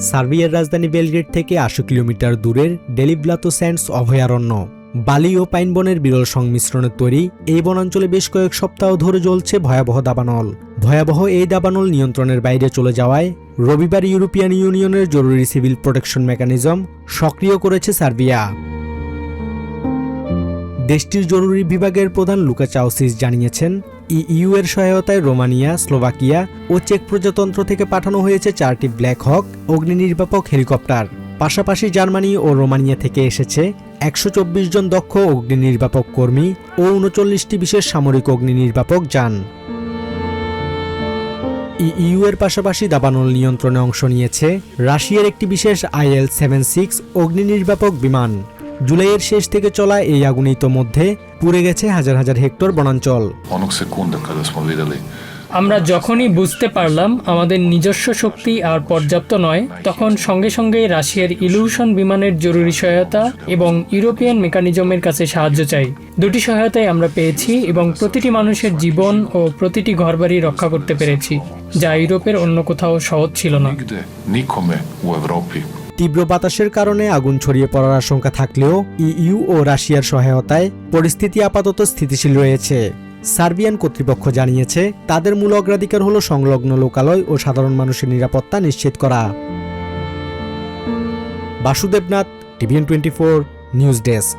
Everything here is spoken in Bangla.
সার্বিয়ার রাজধানী বেলগ্রেড থেকে ৮০ কিলোমিটার দূরের ডেলিব্লাতো স্যান্ডস অভয়ারণ্য। বালি ও পাইন বনের বিরল সংমিশ্রণের তৈরি এই বনাঞ্চলে বেশ কয়েক সপ্তাহ ধরে জ্বলছে ভয়াবহ দাবানল। ভয়াবহ এই দাবানল নিয়ন্ত্রণের বাইরে চলে যাওয়ায় রবিবার ইউরোপিয়ান ইউনিয়নের জরুরি সিভিল প্রোটেকশন মেকানিজম সক্রিয় করেছে সার্বিয়া। দেশটির জরুরি বিভাগের প্রধান লুকা চাউসিস জানিয়েছেন, ইইউ এর সহায়তায় রোমানিয়া, স্লোভাকিয়া ও চেক প্রজাতন্ত্র থেকে পাঠানো হয়েছে 4টি ব্ল্যাক হক অগ্নি নির্বাপক হেলিকপ্টার। পাশাপাশি জার্মানি ও রোমানিয়া থেকে এসেছে 124 জন দক্ষ অগ্নি নির্বাপক কর্মী ও 39টি বিশেষ সামরিক অগ্নি নির্বাপক যান। ইইউ এর পাশাপাশি দাবানল নিয়ন্ত্রণে অংশ নিয়েছে রাশিয়ার একটি বিশেষ IL-76 অগ্নি নির্বাপক বিমান। জুলাইয়ের শেষ থেকে চলা এই আগুনে ইতোমধ্যে পুড়ে গেছে হাজার হাজার হেক্টর বনাঞ্চল। আমরা যখনই বুঝতে পারলাম আমাদের নিজস্ব শক্তি আর পর্যাপ্ত নয়, তখন সঙ্গে সঙ্গেই রাশিয়ার ইলিউশন বিমানের জরুরি সহায়তা এবং ইউরোপিয়ান মেকানিজমের কাছে সাহায্য চাই। দুটি সহায়তাই আমরা পেয়েছি এবং প্রতিটি মানুষের জীবন ও প্রতিটি ঘরবাড়ি রক্ষা করতে পেরেছি, যা ইউরোপের অন্য কোথাও সহজ ছিল না। তীব্র বাতাসের কারণে আগুন ছড়িয়ে পড়ার আশঙ্কা থাকলেও ইইউ ও রাশিয়ার সহায়তায় পরিস্থিতি আপাতত স্থিতিশীল রয়েছে। সার্বিয়ান কর্তৃপক্ষ জানিয়েছে, তাদের মূল অগ্রাধিকার হল সংলগ্ন লোকালয় ও সাধারণ মানুষের নিরাপত্তা নিশ্চিত করা। Basudebnath, TVN24 news desk.